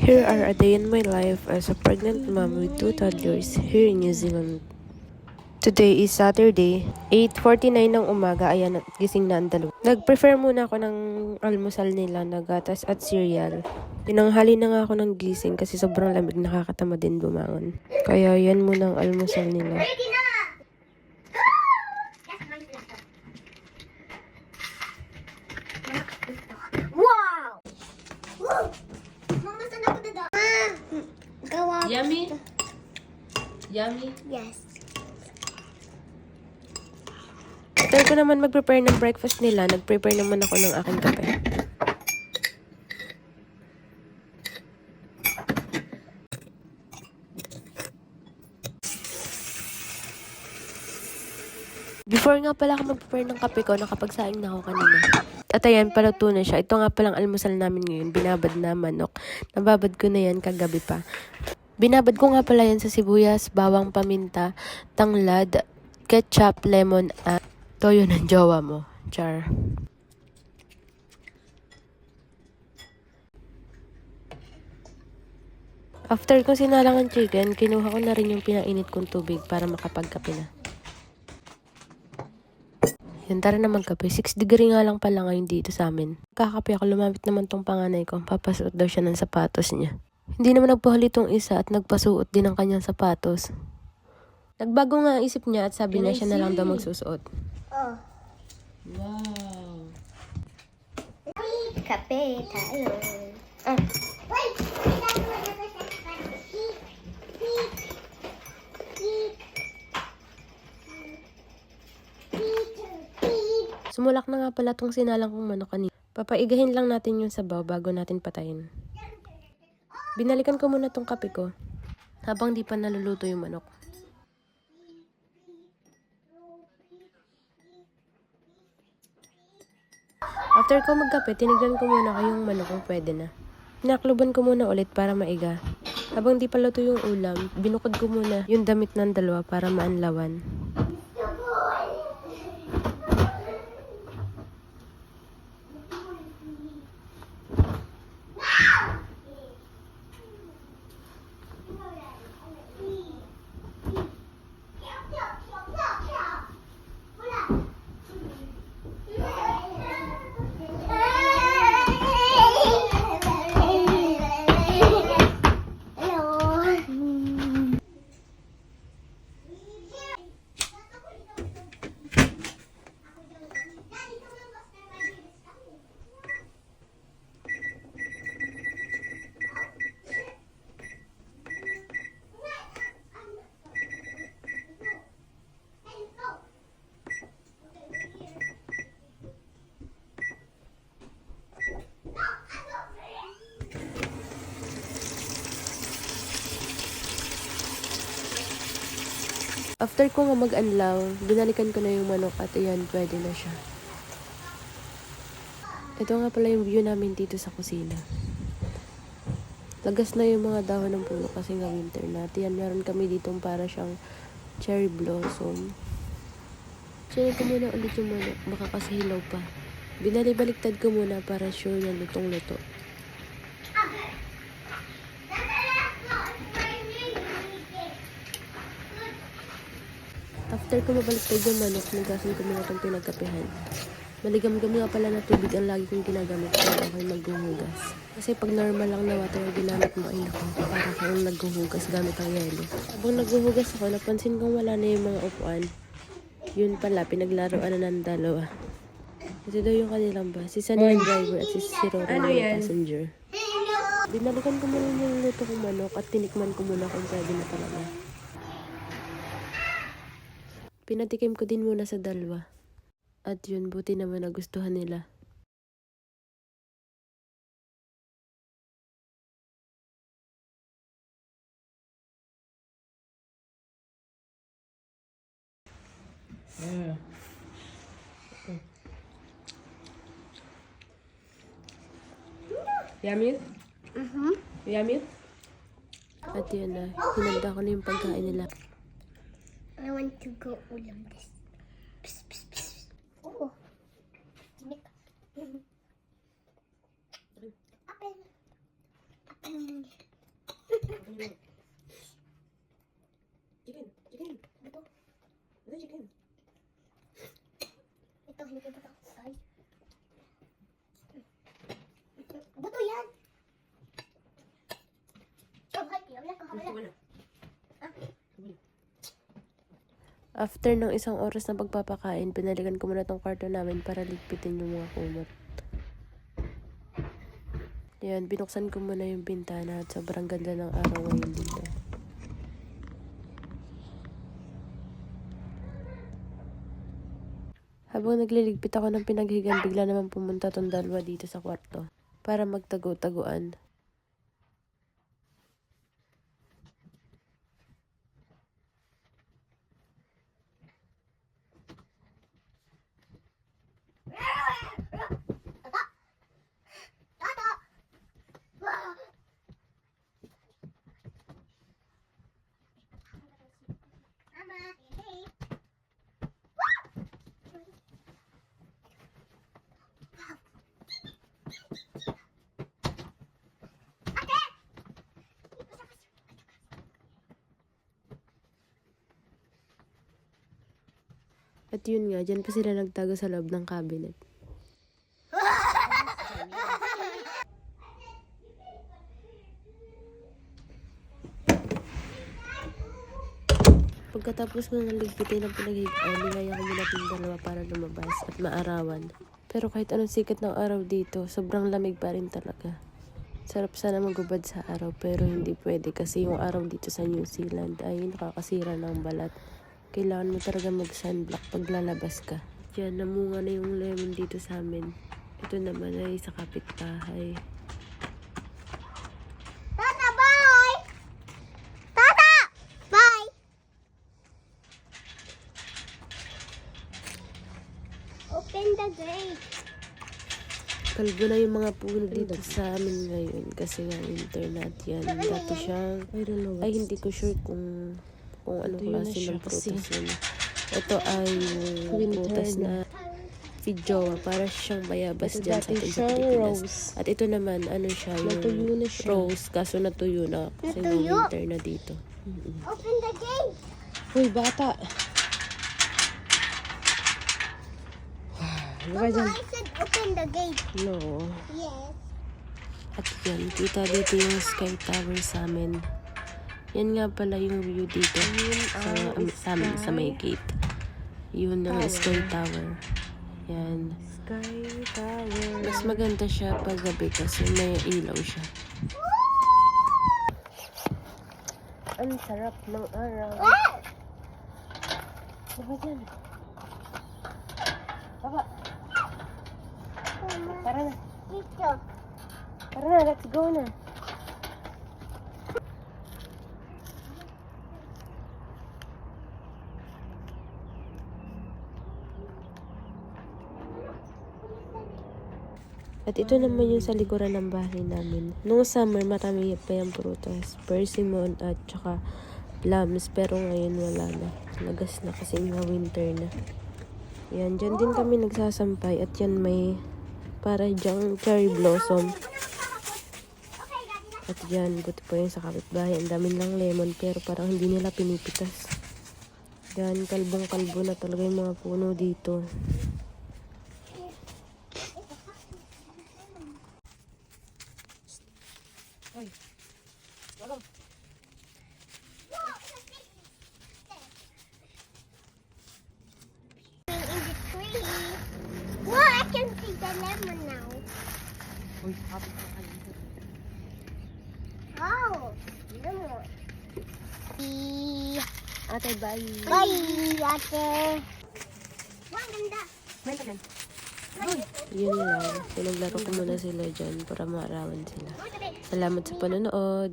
Here are a day in my life as a pregnant mom with 2 toddlers here in New Zealand. Today is Saturday, 8:49 ng umaga. Ayan, gising na ang dalawa. Nag-prefer muna ako ng almusal nila na gatas at cereal. Tinanghali na nga ako ng gising kasi sobrang lamig, nakakatama din bumangon. Kaya yan muna ang almusal nila. Wow! Mama, saan ako dada? Gawa. Yummy? Yummy? Yes. After ko naman mag-prepare ng breakfast nila, nag-prepare naman ako ng aking kape. Before nga pala ako mag-prepare ng kape ko, nakapagsaing na ako kanina. At ayan, paluto na siya. Ito nga palang almusal namin ngayon, binabad na manok. Nababad ko na yan kagabi pa. Binabad ko nga pala yan sa sibuyas, bawang, paminta, tanglad, ketchup, lemon, at toyo ng jowa mo. Char. After kong sinalang ang chicken, kinuha ko na rin yung pinainit kong tubig para makapagkape na. Yan, tara na magkape. 6 degree nga lang pala ngayon dito sa amin. Kakape ako, lumapit naman tong panganay ko. Papasuot daw siya ng sapatos niya. Hindi naman nagpahuli tong isa at nagpasuot din ng kanyang sapatos. Nagbago nga ang isip niya at sabi niya siya na lang daw magsusuot. Oh. Wow! Kape tayo. Sumulak na nga pala tong sinalang kong manok kanina. Papaigahin lang natin yung sabaw bago natin patayin. Binalikan ko muna tong kape ko habang di pa naluluto yung manok. After ko magkape, tinignan ko muna kung yung manok kung pwede na. Pinakluban ko muna ulit para maiga. Habang di pa luto yung ulam, binukod ko muna yung damit ng dalawa para maanlawan. After ko nga mag-anlaw, binalikan ko na yung manok at ayan, pwede na siya. Ito nga pala yung view namin dito sa kusina. Lagas na yung mga dahon ng puno kasi nga winter na. At yan, meron kami ditong para siyang cherry blossom. Sunod ko muna ulit yung manok, baka kasi hilaw pa. Binalibaliktad ko muna para sure na lutong-luto. After ko mabaliktad yung manok, nagasan ko muna itong pinagkapihan. Maligam-gam nga pala na tubig ang lagi kong ginagamit para ako'y maghuhugas. Kasi pag normal lang na water ginamit mo ay naku, para kang naghuhugas gamit ang yelo. Habang naghuhugas ako, napansin kong wala na yung mga upuan. Yun pala, pinaglaruan na ng dalawa. Ito daw yung kanilang bus. Si Sunny yung driver at si Rory yung passenger. Binalikan ko muna yung luto kong manok at tinikman ko muna kung pwede na talaga. Pinatikim ko din muna sa dalawa. At yun, buti naman nagustuhan nila. Yummy? Yummy? At yun na, hinanda ko na yung pagkain nila. I want to go ulam this. Psst, psst, psst. Oh. Tinik. Apple. Apple. Chicken. Chicken. Buto. Ano chicken? Ito, hindi buto. Ay. Buto yan. Oh, hay, wala ka, wala. After ng isang oras na pagpapakain, pinalikan ko muna tong kwarto namin para ligpitin yung mga kumot. Yan, binuksan ko muna yung bintana at sobrang ganda ng araw ngayon dito. Habang nagliligpit ako ng pinaghigan, bigla naman pumunta tong dalawa dito sa kwarto para magtago-taguan. Tata! Mama, hey. At yun nga, dyan pa sila nagtago sa loob ng cabinet. Pagkatapos ko naligpitin ng pinaghigaan, nilaya ko muna yung dalawa para lumabas at maarawan. Pero kahit anong sikat ng araw dito, sobrang lamig pa rin talaga. Sarap sana magubad sa araw pero hindi pwede kasi yung araw dito sa New Zealand ay nakakasira ng balat. Kailangan mo talaga mag-sunblock pag lalabas ka. Diyan, namunga na yung lemon dito sa amin. Ito naman ay sa kapitbahay. Tata, bye! Tata! Bye! Open the gate. Kalbo na yung mga puno dito sa amin ngayon kasi nga winter na at yan. Dati siyang, ay hindi ko sure kung anong klase ng prutas yun. Ito ay yung prutas na feijoa, para siyang bayabas dyan sa atin sa Pilipinas. At ito naman, ano siya, yung rose, kaso natuyo na kasi Natuyo? winter na dito. Open the gate. Uy, bata! Mama, I said open the gate. No. Yes. At yan, kita dito yung Sky Tower sa amin. Yan nga pala yung view dito sa amin, sa may gate. Yun ang Sky Tower. Yan. Sky Tower. Mas maganda siya pag gabi kasi may ilaw siya. Ang sarap ng araw. Baka dyan. Baka. Mama, Tara na. dito. Tara na, let's go na. At ito naman yung sa likuran ng bahay namin. Noong summer, marami pa yung prutas. Persimmon at saka plums. Pero ngayon wala na. Lagas na kasi nga winter na. Yan, dyan din kami nagsasampay. At yan may para dyang cherry blossom. At yan, buti pa yung sa kapitbahay. Ang dami lang lemon pero parang hindi nila pinipitas. Yan, kalbong-kalbo na talaga yung mga puno dito. Ay, wala. In the tree. Well, I can see the lemon now. Uy, kapit ka kanina. Oh, lemon. Ate, bye. Bye, ate. Wow, ang ganda. Yun lang. Pinaglaro ko muna sila dyan para maarawan sila. Salamat sa panonood.